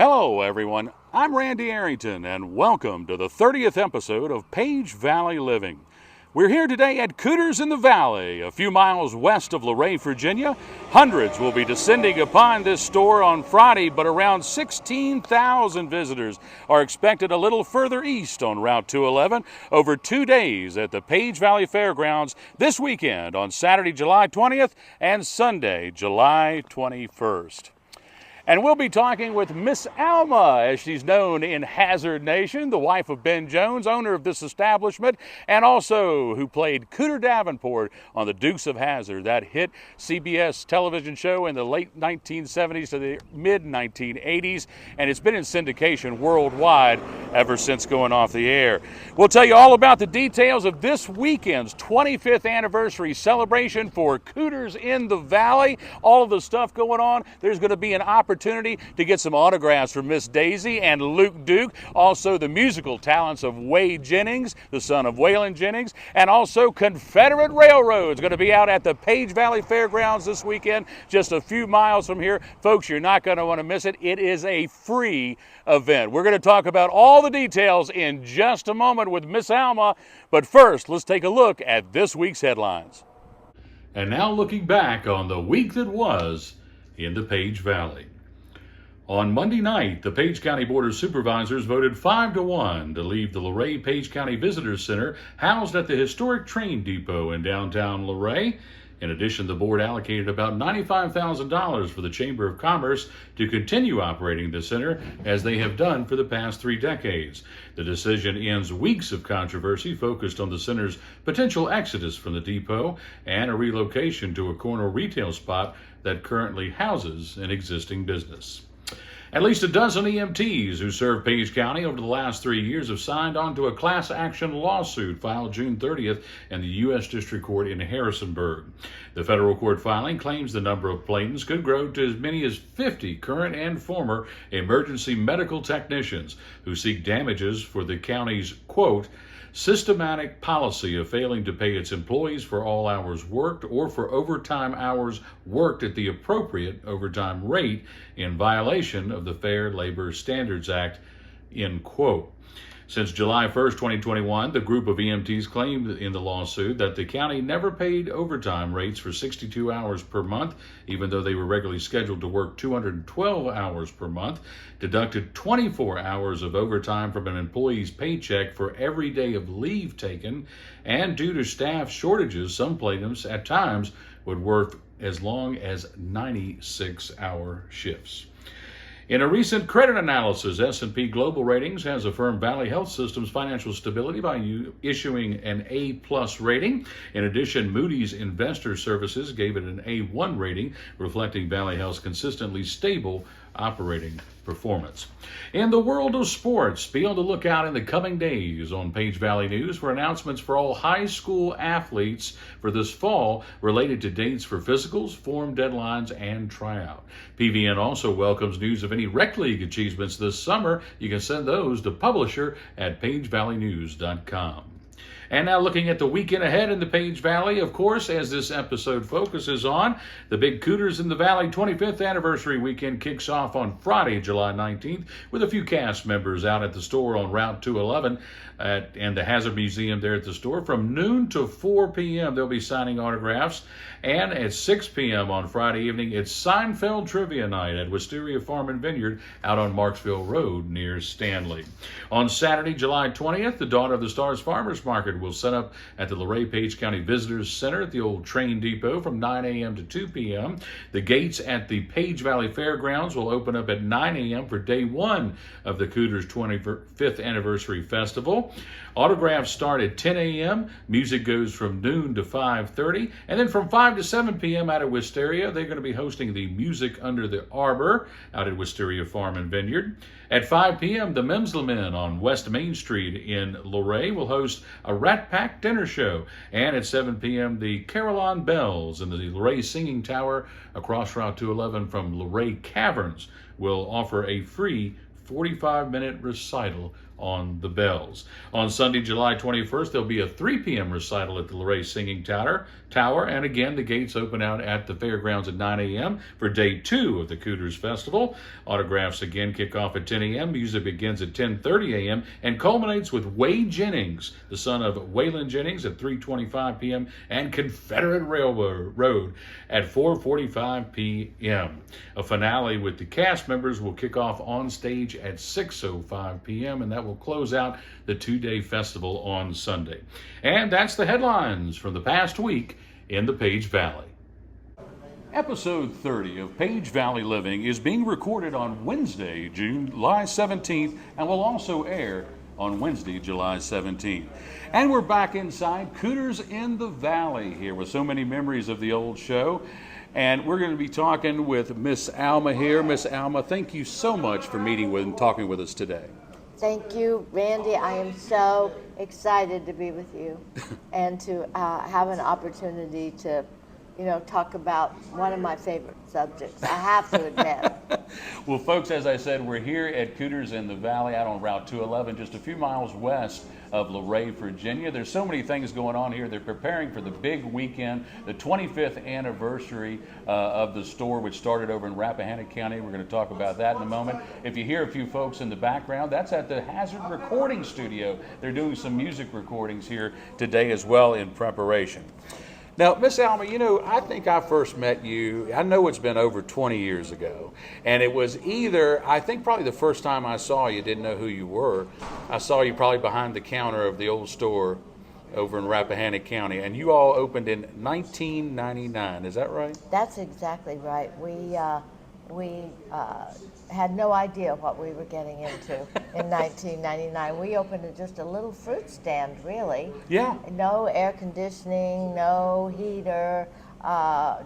Hello, everyone. I'm Randy Arrington, and welcome to the 30th episode of Page Valley Living. We're here today at Cooters in the Valley, a few miles west of Luray, Virginia. Hundreds will be descending upon this store on Friday, but around 16,000 visitors are expected a little further east on Route 211 over 2 days at the Page Valley Fairgrounds this weekend on Saturday, July 20th and Sunday, July 21st. And we'll be talking with Miss Alma, as she's known in Hazard Nation, the wife of Ben Jones, owner of this establishment, and also who played Cooter Davenport on the Dukes of Hazzard, that hit CBS television show in the late 1970s to the mid-1980s, and it's been in syndication worldwide ever since going off the air. We'll tell you all about the details of this weekend's 25th anniversary celebration for Cooters in the Valley, all of the stuff going on. There's going to be an opportunity to get some autographs from Miss Daisy and Luke Duke, also the musical talents of Whey Jennings, the son of Waylon Jennings, and also Confederate Railroad is going to be out at the Page Valley Fairgrounds this weekend, just a few miles from here. Folks, you're not going to want to miss it. It is a free event. We're going to talk about all the details in just a moment with Miss Alma, but first, let's take a look at this week's headlines. And now looking back on the week that was in the Page Valley. On Monday night, the Page County Board of Supervisors voted 5-1 to leave the Luray Page County Visitors Center housed at the historic train depot in downtown Luray. In addition, the board allocated about $95,000 for the Chamber of Commerce to continue operating the center as they have done for the past 3 decades. The decision ends weeks of controversy focused on the center's potential exodus from the depot and a relocation to a corner retail spot that currently houses an existing business. At least a dozen EMTs who served Page County over the last 3 years have signed on to a class action lawsuit filed June 30th in the U.S. District Court in Harrisonburg. The federal court filing claims the number of plaintiffs could grow to as many as 50 current and former emergency medical technicians who seek damages for the county's, quote, systematic policy of failing to pay its employees for all hours worked or for overtime hours worked at the appropriate overtime rate in violation of the Fair Labor Standards Act, end quote. Since July 1st, 2021, the group of EMTs claimed in the lawsuit that the county never paid overtime rates for 62 hours per month, even though they were regularly scheduled to work 212 hours per month, deducted 24 hours of overtime from an employee's paycheck for every day of leave taken, and due to staff shortages, some plaintiffs at times would work as long as 96-hour shifts. In a recent credit analysis, S&P Global Ratings has affirmed Valley Health System's financial stability by issuing an A+ rating. In addition, Moody's Investor Services gave it an A1 rating, reflecting Valley Health's consistently stable operating performance. In the world of sports, be on the lookout in the coming days on Page Valley News for announcements for all high school athletes for this fall related to dates for physicals, form deadlines, and tryout. PVN also welcomes news of any rec league achievements this summer. You can send those to publisher at pagevalleynews.com. And now looking at the weekend ahead in the Page Valley, of course, as this episode focuses on, the big Cooters in the Valley 25th anniversary weekend kicks off on Friday, July 19th, with a few cast members out at the store on Route 211 and the Hazard Museum there at the store. From noon to 4 p.m., they'll be signing autographs. And at 6 p.m. on Friday evening, it's Seinfeld Trivia Night at Wisteria Farm and Vineyard out on Marksville Road near Stanley. On Saturday, July 20th, the Dawn of the Stars Farmers Market will set up at the Luray Page County Visitors Center at the old train depot from 9 a.m. to 2 p.m. The gates at the Page Valley Fairgrounds will open up at 9 a.m. for day one of the Cooters 25th Anniversary Festival. Autographs start at 10 a.m. Music goes from noon to 5:30. And then from 5 to 7 p.m. out at Wisteria, they're going to be hosting the Music Under the Arbor out at Wisteria Farm and Vineyard. At 5 p.m., the Memslemen on West Main Street in Luray will host a Rat Pack dinner show. And at 7 p.m., the Carillon Bells in the Luray Singing Tower across Route 211 from Luray Caverns will offer a free 45-minute recital on the bells. On Sunday, July 21st, there'll be a 3 p.m. recital at the Luray Singing Tower. And again, the gates open out at the fairgrounds at 9 a.m. for day 2 of the Cooters Festival. Autographs again kick off at 10 a.m. Music begins at 10:30 a.m. and culminates with Whey Jennings, the son of Whey Jennings, at 3:25 p.m. and Confederate Railroad at 4:45 p.m. A finale with the cast members will kick off on stage at 6:05 p.m. and that will close out the 2-day festival on Sunday. And that's the headlines from the past week in the Page Valley. Episode 30 of Page Valley Living is being recorded on Wednesday, July 17th, and will also air on Wednesday, July 17th. And we're back inside Cooters in the Valley here with so many memories of the old show. And we're going to be talking with Miss Alma here. Miss Alma, thank you so much for meeting with and talking with us today. Thank you, Randy. I am so excited to be with you and to have an opportunity to, talk about one of my favorite subjects. I have to admit. Well, folks, as I said, we're here at Cooters in the Valley out on Route 211, just a few miles west of Luray, Virginia. There's so many things going on here. They're preparing for the big weekend, the 25th anniversary of the store, which started over in Rappahannock County. We're going to talk about that in a moment. If you hear a few folks in the background, that's at the Hazard Recording Studio. They're doing some music recordings here today as well in preparation. Now, Miss Alma, I think I first met you, I know it's been over 20 years ago, and it was I think probably the first time I saw you, didn't know who you were. I saw you probably behind the counter of the old store over in Rappahannock County, and you all opened in 1999, is that right? That's exactly right. We had no idea what we were getting into in 1999. We opened just a little fruit stand, really. Yeah. No air conditioning, no heater,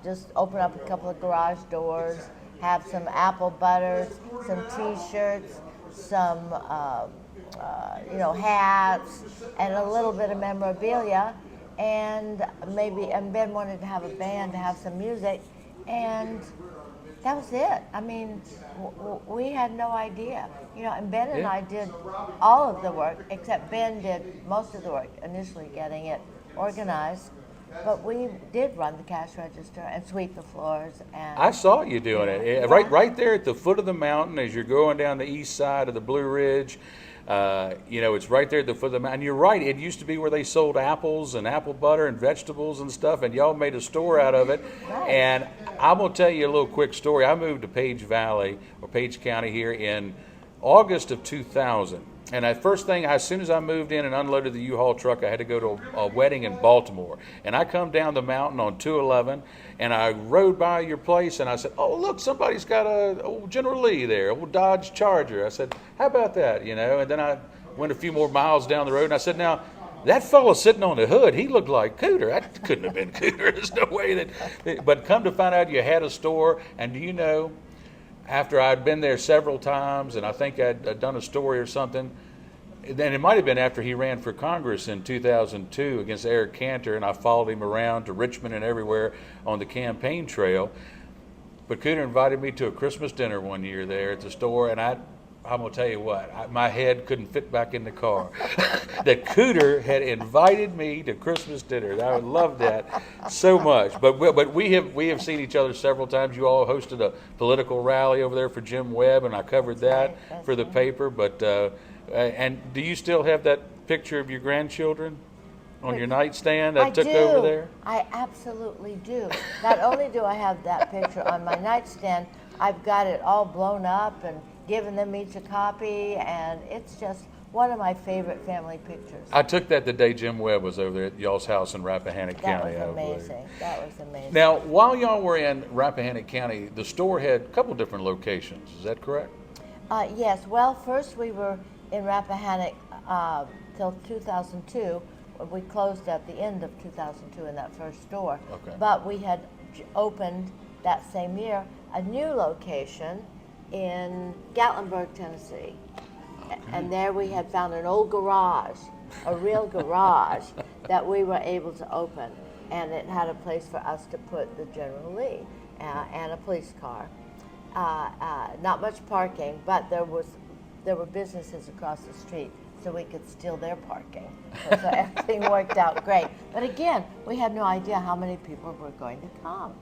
just open up a couple of garage doors, have some apple butters, some T-shirts, some hats, and a little bit of memorabilia, and Ben wanted to have a band to have some music, and that was it. I mean, we had no idea. And Ben and I did all of the work, except Ben did most of the work, initially getting it organized. But we did run the cash register and sweep the floors. And I saw you doing it. Right there at the foot of the mountain as you're going down the east side of the Blue Ridge. It's right there at the foot of the mountain. You're right, it used to be where they sold apples and apple butter and vegetables and stuff, and y'all made a store out of it. Right. And I'm going to tell you a little quick story. I moved to Page Valley, or Page County here in August of 2000. And as soon as I moved in and unloaded the U-Haul truck, I had to go to a wedding in Baltimore. And I come down the mountain on 211, and I rode by your place, and I said, oh, look, somebody's got a old General Lee there, old Dodge Charger. I said, how about that, And then I went a few more miles down the road, and I said, now, that fellow sitting on the hood, he looked like Cooter. That couldn't have been Cooter. There's no way that. But come to find out you had a store, and do you know, after I'd been there several times, and I think I'd done a story or something, then it might have been after he ran for Congress in 2002 against Eric Cantor, and I followed him around to Richmond and everywhere on the campaign trail. But Cooter invited me to a Christmas dinner one year there at the store, and I'm going to tell you what, my head couldn't fit back in the car. That Cooter had invited me to Christmas dinner. I love that so much. But we have seen each other several times. You all hosted a political rally over there for Jim Webb, and I covered that for the paper. But and do you still have that picture of your grandchildren on your nightstand that took over there? I absolutely do. Not only do I have that picture on my nightstand, I've got it all blown up and given them each a copy, and it's just one of my favorite family pictures. I took that the day Jim Webb was over there at y'all's house in Rappahannock County. That was amazing. That was amazing. Now, while y'all were in Rappahannock County, the store had a couple different locations. Is that correct? Yes. Well, first we were in Rappahannock till 2002. We closed at the end of 2002 in that first store. Okay. But we had opened that same year a new location in Gatlinburg, Tennessee. Okay. And there we had found an old garage, a real garage, that we were able to open. And it had a place for us to put the General Lee and a police car. Not much parking, but there was there were businesses across the street, so we could steal their parking. So everything worked out great. But again, we had no idea how many people were going to come.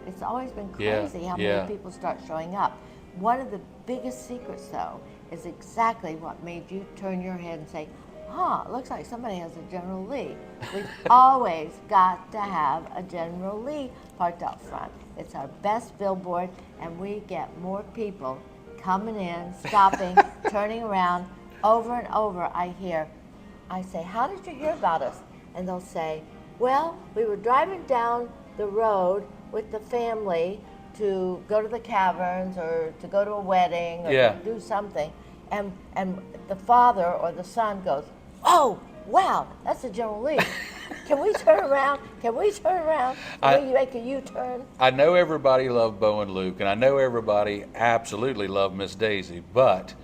It's always been crazy how many people start showing up. One of the biggest secrets, though, is exactly what made you turn your head and say, huh, looks like somebody has a General Lee. We've always got to have a General Lee parked out front. It's our best billboard, and we get more people coming in, stopping, turning around. Over and over I say, how did you hear about us? And they'll say, well, we were driving down the road with the family to go to the caverns or to go to a wedding or to do something. And the father or the son goes, oh, wow, that's a General Lee. Can we turn around? Can we turn around? Can we make a U-turn? I know everybody loved Bo and Luke, and I know everybody absolutely loved Miss Daisy, but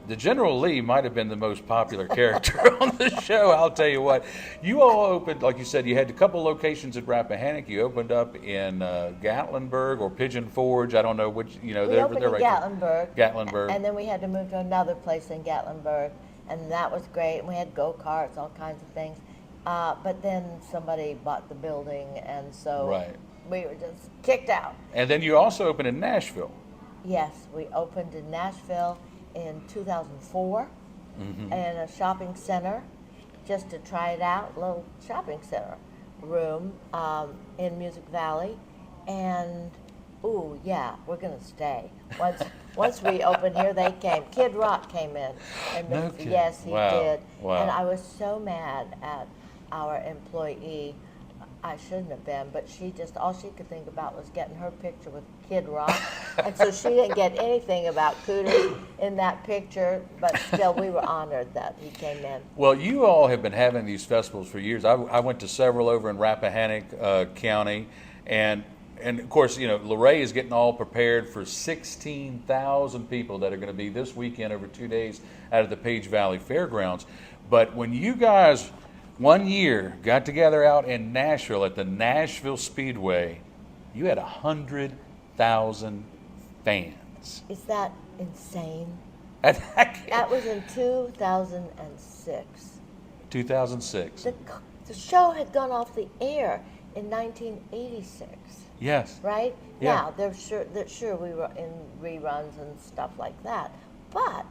the General Lee might have been the most popular character on the show. I'll tell you what. You all opened, like you said, you had a couple locations at Rappahannock. You opened up in Gatlinburg or Pigeon Forge. I don't know which. We opened in Gatlinburg. Gatlinburg. And then we had to move to another place in Gatlinburg, and that was great. And we had go-karts, all kinds of things. But then somebody bought the building, and so we were just kicked out. And then you also opened in Nashville. Yes, we opened in Nashville in 2004 in a shopping center, just to try it out, little shopping center room in Music Valley. And ooh, yeah, we're gonna stay. Once we opened here, they came. Kid Rock came in. And yes, he did. Wow. And I was so mad at our employee. I shouldn't have been, but she just, all she could think about was getting her picture with Kid Rock. And so she didn't get anything about Cooter in that picture, but still we were honored that he came in. Well, you all have been having these festivals for years. I went to several over in Rappahannock County, and of course, you know, Luray is getting all prepared for 16,000 people that are going to be this weekend over 2 days out of the Page Valley Fairgrounds. But when you guys one year got together out in Nashville at the Nashville Speedway, you had 100,000 fans. Is that insane? That was in 2006. 2006. The show had gone off the air in 1986. Yes. Right? Yeah. Now, they're sure we were in reruns and stuff like that, but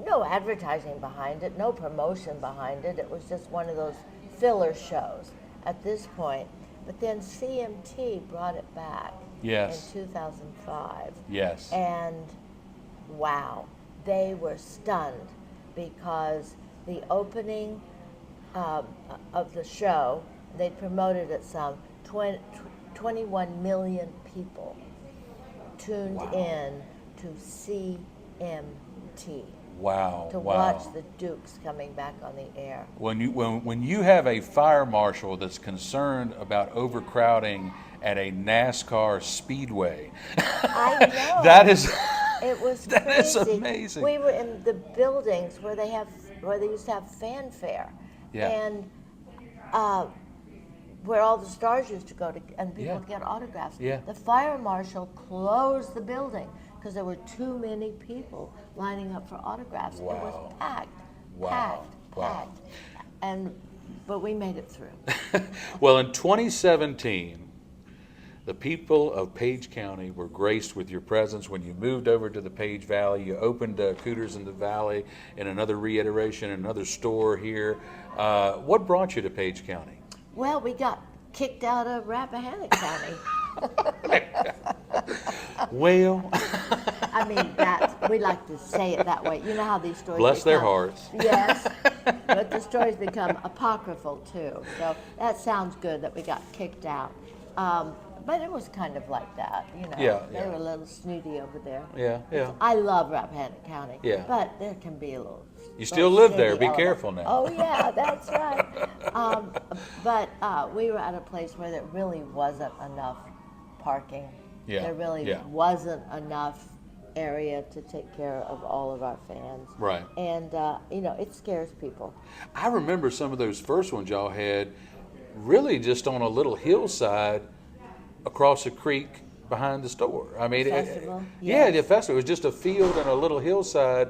no advertising behind it, no promotion behind it. It was just one of those filler shows at this point. But then CMT brought it back in 2005. Yes. And wow, they were stunned because the opening of the show, they promoted it some, 21 million people tuned in to CMT. Wow. To watch the Dukes coming back on the air. When you have a fire marshal that's concerned about overcrowding at a NASCAR speedway, I know. It was that crazy. is amazing. We were in the buildings where they used to have fanfare, and where all the stars used to go to, and people get autographs. Yeah. The fire marshal closed the building because there were too many people lining up for autographs. Wow. It was packed, packed. But we made it through. Well, in 2017, the people of Page County were graced with your presence when you moved over to the Page Valley. You opened Cooters in the Valley and another reiteration, another store here. What brought you to Page County? Well, we got kicked out of Rappahannock County. Well, I mean, we like to say it that way. You know how these stories bless their hearts. Yes, but the stories become apocryphal too. So that sounds good that we got kicked out. But it was kind of like that, you know. They were a little snooty over there. Yeah. I love Rappahannock County. Yeah. But there can be a little. You still live there. Be careful now. Oh yeah, that's right. But we were at a place where there really wasn't enough parking. Yeah. There really wasn't enough area to take care of all of our fans. Right. And you know, it scares people. I remember some of those first ones y'all had really just on a little hillside across a creek behind the store. I mean, Festival? yeah, Yes. the festival. It was just a field and a little hillside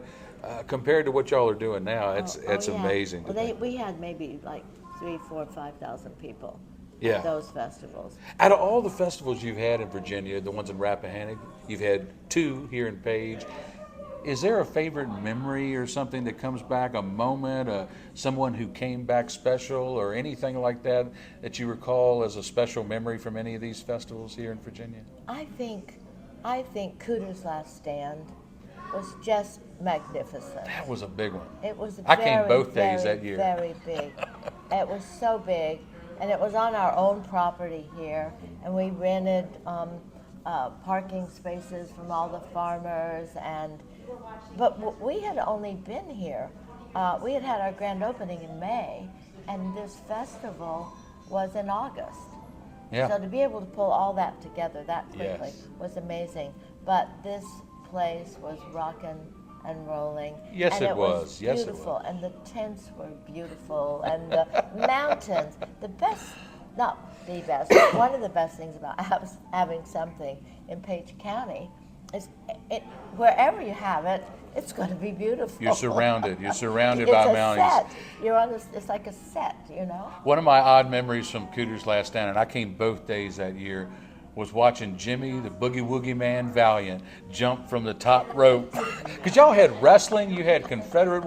compared to what y'all are doing now. It's Oh, it's yeah. amazing. Well, to think. we had maybe like 3, 4, 5,000 people Yeah. at those festivals. Out of all the festivals you've had in Virginia, the ones in Rappahannock, you've had 2 here in Page. Is there a favorite memory or something that comes back, a moment, someone who came back special, or anything like that that you recall as a special memory from any of these festivals here in Virginia? I think Cooter's Last Stand was just magnificent. That was a big one. It was I very, came both days very, that year. very big. It was so big, and it was on our own property here, and we rented parking spaces from all the farmers, but we had only been here. We had had our grand opening in May, and this festival was in August. Yeah. So to be able to pull all that together that quickly Yes. was amazing. But this place was rocking and rolling. Yes, and it was. Yes, it beautiful. was. And the tents were beautiful, and the mountains. The best, not the best, one of the best things about having something in Page County is wherever you have it, it's going to be beautiful. You're surrounded. You're surrounded It's by a mountains. set. You're on it's like a set, you know? One of my odd memories from Cooter's Last Stand, and I came both days that year, was watching Jimmy, the Boogie Woogie Man Valiant, jump from the top rope. Because y'all had wrestling, you had Confederate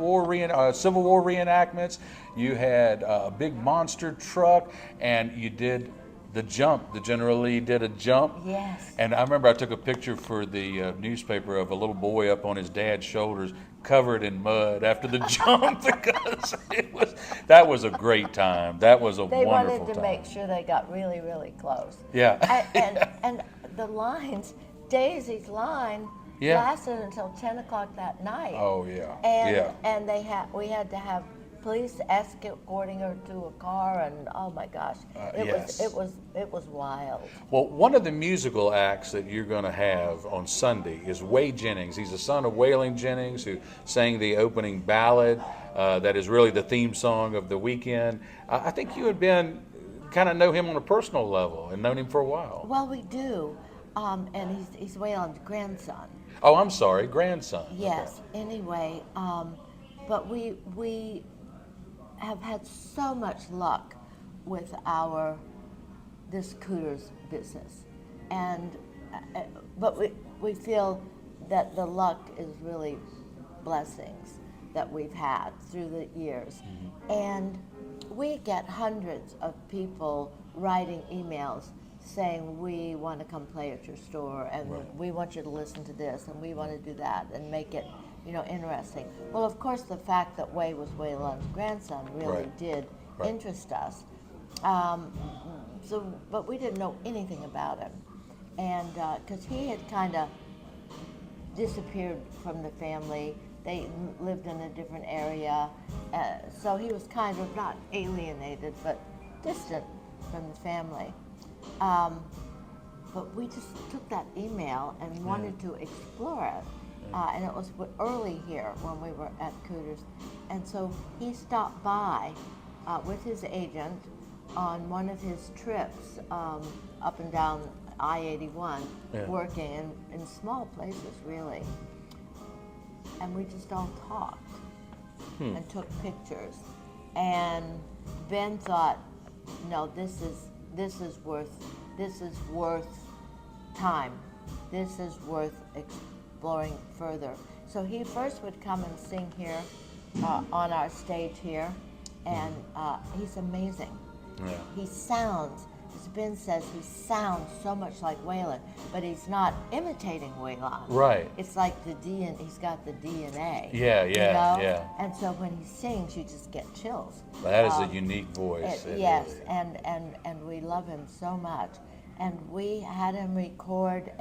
Civil War reenactments, you had a big monster truck, and you did the jump. The General Lee did a jump. Yes. And I remember I took a picture for the newspaper of a little boy up on his dad's shoulders, covered in mud after the jump, because that was a great time. That was a They wonderful wanted to time. make sure they got really, really close. Yeah. And the lines, Daisy's line Yeah. lasted until 10 o'clock that night. Oh yeah. And yeah. and we had to have police escorting her to a car, and oh my gosh, yes. it was wild. Well, one of the musical acts that you're going to have on Sunday is Whey Jennings. He's the son of Waylon Jennings, who sang the opening ballad that is really the theme song of the weekend. I think you had been kind of know him on a personal level and known him for a while. Well, we do, and he's Waylon's grandson. Oh, I'm sorry, grandson. Yes. Anyway, but we have had so much luck with this Cooters business, and but we feel that the luck is really blessings that we've had through the years, and we get hundreds of people writing emails saying, we want to come play at your store, and we want you to listen to this, and we want to do that, and make it, interesting. Well, of course, the fact that Whey was Waylon's grandson really did interest us. But we didn't know anything about him, and because he had kind of disappeared from the family. They lived in a different area, so he was kind of not alienated, but distant from the family. But we just took that email and wanted to explore it. And it was early here when we were at Cooters. And so he stopped by with his agent on one of his trips up and down I-81, working in small places, really. And we just all talked and took pictures. And Ben thought, no, this is worth time. This is worth exploring further. So he first would come and sing here on our stage here, and he's amazing. Yeah. He sounds, as Ben says, he sounds so much like Waylon, but he's not imitating Waylon. Right. It's like he's got the DNA. Yeah, yeah, you know? yeah. And so when he sings, you just get chills. That is a unique voice. Yes, and we love him so much. And we had him record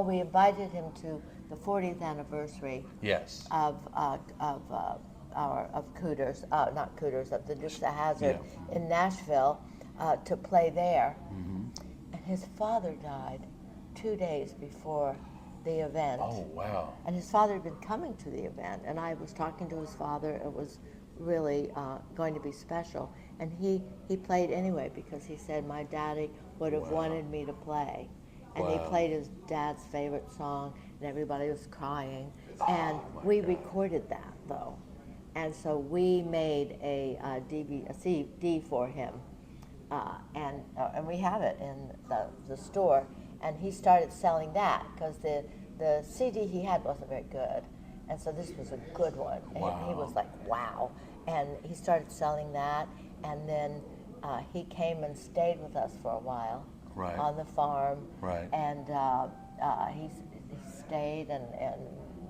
we invited him to the 40th anniversary Yes. of Cooters, not Cooters, of the Dukes of Hazzard in Nashville to play there. And his father died 2 days before the event. Oh, wow. And his father had been coming to the event, and I was talking to his father. It was really going to be special. And he played anyway because he said, my daddy would have wanted me to play. And he played his dad's favorite song, and everybody was crying. And we recorded that, though. And so we made a CD for him. And we have it in the store. And he started selling that because the CD he had wasn't very good. And so this was a good one. And he was like, wow. And he started selling that. And then he came and stayed with us for a while on the farm. Right. And he stayed, and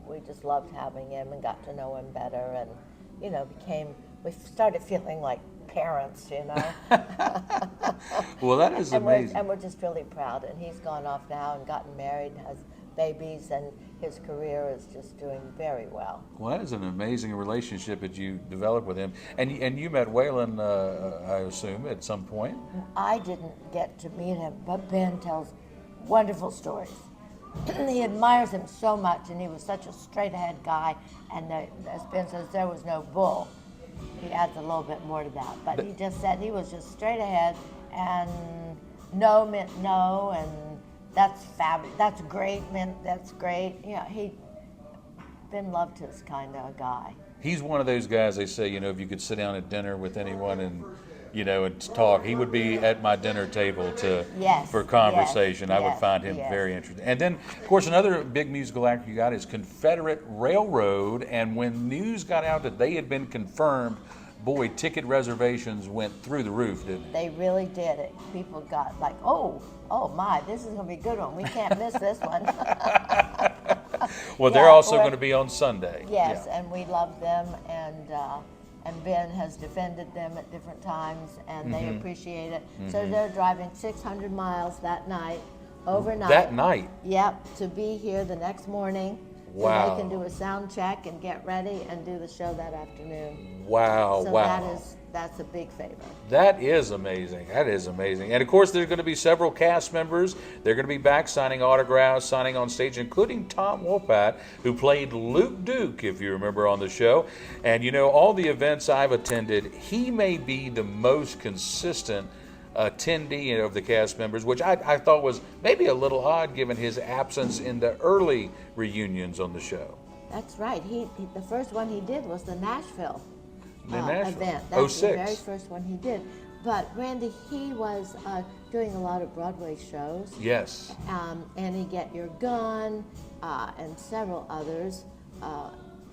we just loved having him and got to know him better. And, you know, we started feeling like parents, you know. Well, that is amazing. And we're just really proud. And he's gone off now and gotten married and has babies, and his career is just doing very well. Well, that is an amazing relationship that you developed with him. And you met Waylon, I assume, at some point? I didn't get to meet him, but Ben tells wonderful stories. He admires him so much, and he was such a straight-ahead guy. And as Ben says, there was no bull. He adds a little bit more to that. But he just said he was just straight ahead, and no meant no, and that's fabulous. That's great meant that's great. You know, Ben loved his kind of guy. He's one of those guys, they say, you know, if you could sit down at dinner with anyone and, you know, and talk, he would be at my dinner table for conversation. I would find him very interesting. And then, of course, another big musical actor you got is Confederate Railroad. And when news got out that they had been confirmed, boy, ticket reservations went through the roof, didn't they? They really did it. People got like, oh my, this is going to be a good one. We can't miss this one. Well, they're also going to be on Sunday. Yes, and we love them, and Ben has defended them at different times, and they appreciate it. So they're driving 600 miles that night, overnight. That night? Yep, to be here the next morning. Wow. So they can do a sound check and get ready and do the show that afternoon. Wow, so wow. That's a big favor. That is amazing. That is amazing. And of course, there's going to be several cast members. They're going to be back signing autographs, signing on stage, including Tom Wopat, who played Luke Duke, if you remember, on the show. And you know, all the events I've attended, he may be the most consistent attendee of the cast members, which I thought was maybe a little odd given his absence in the early reunions on the show. That's right. The first one he did was the Nashville. Event. That's 06. the very first one he did. But Randy, he was doing a lot of Broadway shows. Yes. And he Get Your Gun and several others,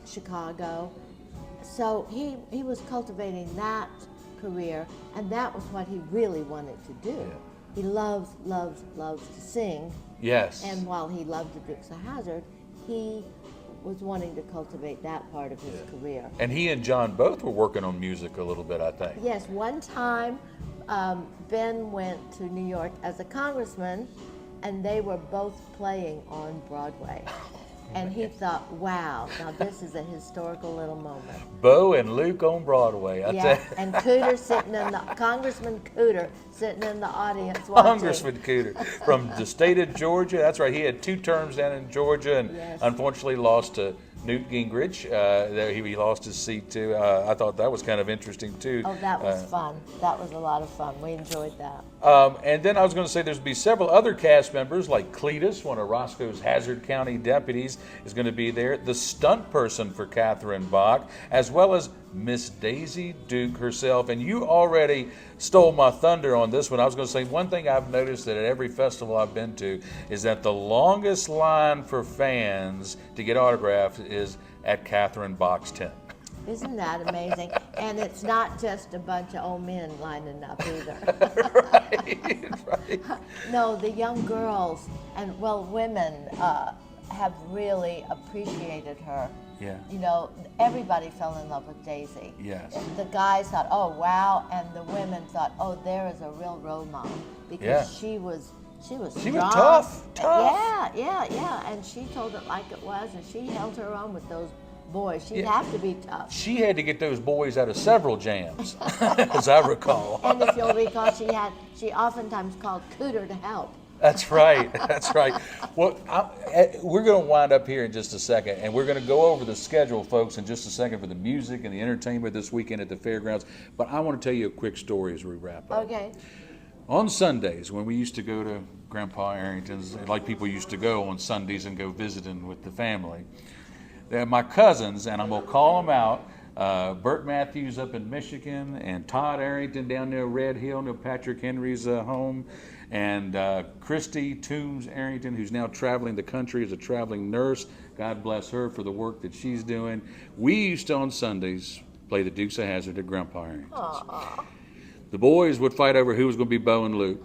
Chicago. So he was cultivating that career, and that was what he really wanted to do. Yeah. He loves to sing. Yes. And while he loved the Dukes of Hazzard, he was wanting to cultivate that part of his career. And he and John both were working on music a little bit, I think. Yes, one time Ben went to New York as a congressman, and they were both playing on Broadway. And he thought, wow, now this is a historical little moment. Bo and Luke on Broadway. And Cooter Congressman Cooter sitting in the audience watching. Congressman Cooter from the state of Georgia. That's right. He had 2 terms down in Georgia and unfortunately lost to Newt Gingrich. He lost his seat too. I thought that was kind of interesting too. Oh, that was fun. That was a lot of fun. We enjoyed that. And then I was going to say there's be several other cast members like Cletus, one of Roscoe's Hazard County deputies, is going to be there. The stunt person for Catherine Bach, as well as Miss Daisy Duke herself. And you already stole my thunder on this one. I was going to say one thing I've noticed that at every festival I've been to is that the longest line for fans to get autographs is at Catherine Bach's tent. Isn't that amazing? And it's not just a bunch of old men lining up either. Right. No, the young girls and, women have really appreciated her. Yeah. You know, everybody fell in love with Daisy. Yes. The guys thought, oh, wow, and the women thought, oh, there is a real role model, because she was strong. tough. Yeah, and she told it like it was, and she held her own with those boys. She'd have to be tough. She had to get those boys out of several jams, as I recall. And if you'll recall, she oftentimes called Cooter to help. That's right. That's right. Well, we're going to wind up here in just a second, and we're going to go over the schedule, folks, in just a second for the music and the entertainment this weekend at the fairgrounds. But I want to tell you a quick story as we wrap up. Okay. On Sundays, when we used to go to Grandpa Arrington's, like people used to go on Sundays and go visiting with the family, my cousins, and I'm going to call them out, Bert Matthews up in Michigan, and Todd Arrington down near Red Hill near Patrick Henry's home, and Christy Toombs Arrington, who's now traveling the country as a traveling nurse. God bless her for the work that she's doing. We used to, on Sundays, play the Dukes of Hazzard at Grandpa Arrington's. Aww. The boys would fight over who was going to be Bo and Luke,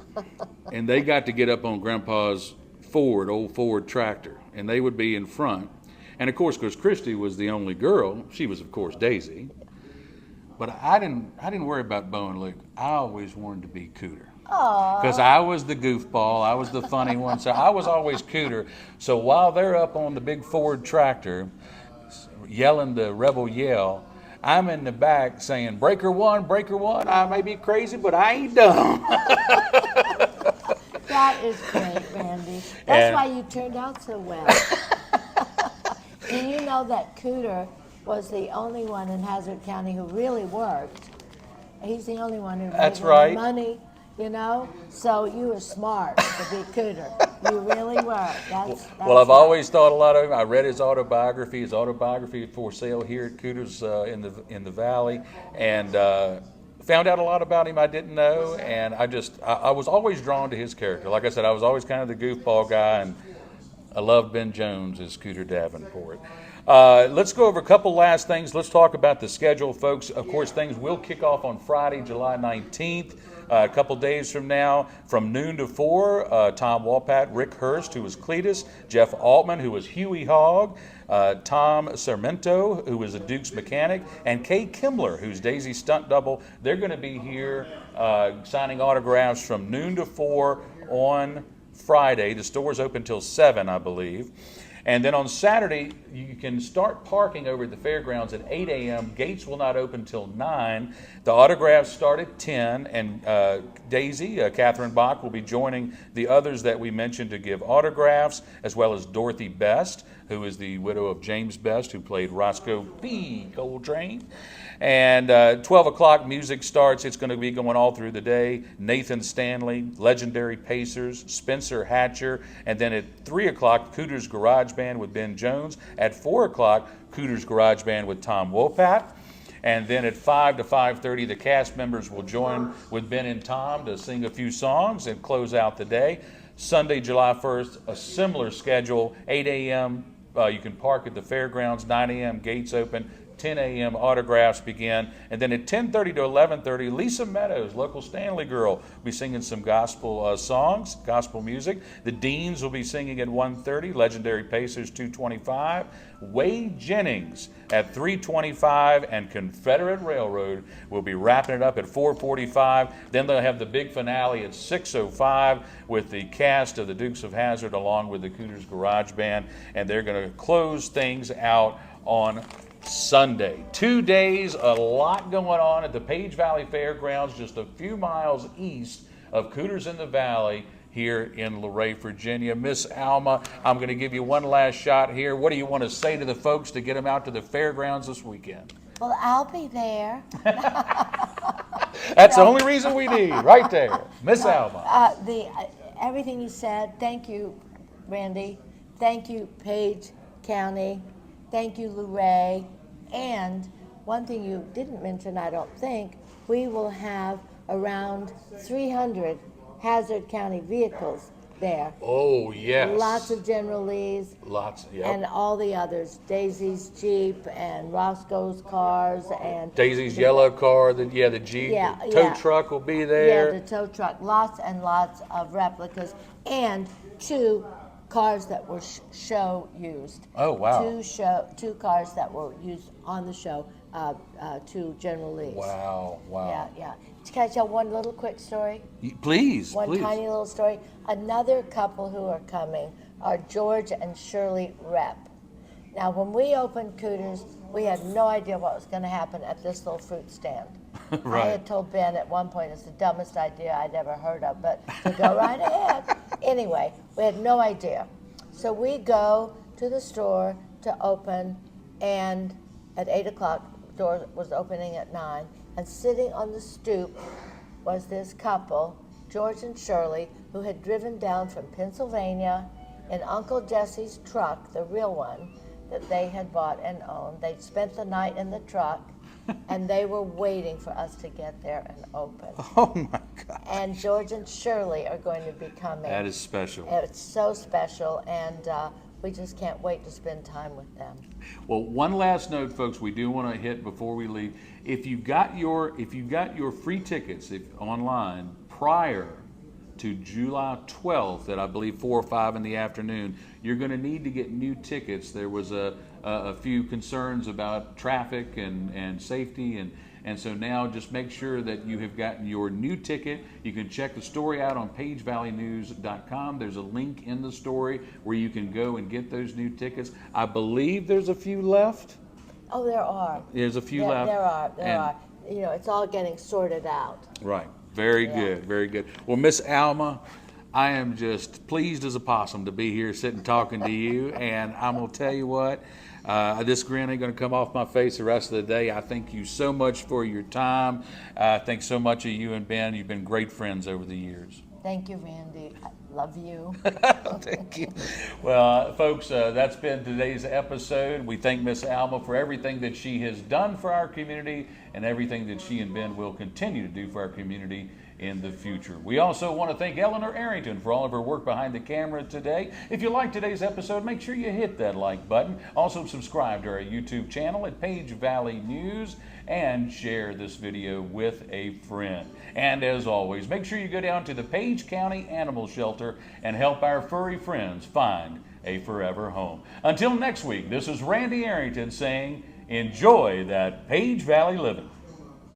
and they got to get up on Grandpa's old Ford tractor, and they would be in front. And of course, because Christy was the only girl, she was of course Daisy. But I didn't worry about Bo and Luke. I always wanted to be Cooter. Because I was the goofball, I was the funny one, so I was always Cooter. So while they're up on the big Ford tractor, yelling the rebel yell, I'm in the back saying, breaker one, I may be crazy, but I ain't dumb. That is great, Randy. That's why you turned out so well. And you know that Cooter was the only one in Hazard County who really worked. He's the only one who made any money, you know? So you were smart to be Cooter. You really were. That's well, I've always thought a lot of him. I read his autobiography. His autobiography is for sale here at Cooters in the Valley, and found out a lot about him I didn't know. And I was always drawn to his character. Like I said, I was always kind of the goofball guy, and I loved Ben Jones as Cooter Davenport. Let's go over a couple last things. Let's talk about the schedule, folks. Of course, things will kick off on Friday, July 19th. A couple days from now, from noon to 4, Tom Walpat, Rick Hurst, who was Cletus, Jeff Altman, who was Huey Hogg, Tom Sarmento, who was a Duke's mechanic, and Kay Kimler, who's Daisy's stunt double. They're going to be here signing autographs from noon to 4 on Friday. The store's open till 7, I believe. And then on Saturday, you can start parking over at the fairgrounds at 8 a.m. Gates will not open till 9. The autographs start at 10, and Daisy, Catherine Bach, will be joining the others that we mentioned to give autographs, as well as Dorothy Best, who is the widow of James Best, who played Roscoe P. Coltrane. And 12 o'clock, music starts. It's going to be going all through the day. Nathan Stanley, Legendary Pacers, Spencer Hatcher. And then at 3 o'clock, Cooters Garage Band with Ben Jones. At 4 o'clock, Cooters Garage Band with Tom Wopat. And then at 5 to 5:30, the cast members will join with Ben and Tom to sing a few songs and close out the day. Sunday, July 1st, a similar schedule. 8 a.m., you can park at the fairgrounds. 9 a.m., gates open. 10 a.m. autographs begin, and then at 10:30 to 11:30, Lisa Meadows, local Stanley girl, will be singing some gospel songs, gospel music. The Deans will be singing at 1:30, Legendary Pacers 2:25, Whey Jennings at 3:25, and Confederate Railroad will be wrapping it up at 4:45. Then they'll have the big finale at 6:05 with the cast of the Dukes of Hazzard along with the Cooters Garage Band, and they're going to close things out on Sunday. 2 days, a lot going on at the Page Valley Fairgrounds, just a few miles east of Cooters in the Valley here in Luray, Virginia. Miss Alma, I'm going to give you one last shot here. What do you want to say to the folks to get them out to the fairgrounds this weekend? Well, I'll be there. That's the only reason we need, right there. Miss Alma. Everything you said, thank you, Randy. Thank you, Page County. Thank you, Luray. And one thing you didn't mention, I don't think, we will have around 300 Hazard County vehicles there. Oh, yes. Lots of General Lee's. Lots, yep. And all the others. Daisy's Jeep and Roscoe's cars and... Daisy's yellow car, the Jeep. The tow truck will be there. Yeah, the tow truck. Lots and lots of replicas. And 2 cars that were show used. Oh, wow. 2 cars that were used on the show, 2 General Lee's. Wow. Yeah. Can I tell one little quick story? Please. One tiny little story. Another couple who are coming are George and Shirley Rep. Now, when we opened Cooters, we had no idea what was going to happen at this little fruit stand. Right. I had told Ben at one point it's the dumbest idea I'd ever heard of, but to go right ahead. Anyway, we had no idea. So we go to the store to open, and at 8 o'clock, the door was opening at 9, and sitting on the stoop was this couple, George and Shirley, who had driven down from Pennsylvania in Uncle Jesse's truck, the real one, that they had bought and owned. They'd spent the night in the truck, and they were waiting for us to get there and open. Oh my God. And George and Shirley are going to be coming. That is special. It's so special, and we just can't wait to spend time with them. Well, one last note, folks, we do want to hit before we leave. If you got your free tickets online prior to July 12th at I believe 4 or 5 in the afternoon, you're going to need to get new tickets. There was a few concerns about traffic and safety, and so now just make sure that you have gotten your new ticket. You can check the story out on pagevalleynews.com. There's a link in the story where you can go and get those new tickets. I believe there's a few left. Oh, there are. There's a few left. There are. You know, it's all getting sorted out. Right. Very good. Very good. Well, Miss Alma, I am just pleased as a possum to be here sitting talking to you, and I'm going to tell you what, this grin ain't going to come off my face the rest of the day. I thank you so much for your time. I think so much of you and Ben. You've been great friends over the years. Thank you, Randy. I love you. Thank you. Well, folks, that's been today's episode. We thank Miss Alma for everything that she has done for our community and everything that she and Ben will continue to do for our community in the future. We also want to thank Eleanor Arrington for all of her work behind the camera today. If you like today's episode, make sure you hit that like button. Also subscribe to our YouTube channel at Page Valley News and share this video with a friend. And as always, make sure you go down to the Page County Animal Shelter and help our furry friends find a forever home. Until next week, this is Randy Arrington saying, enjoy that Page Valley living.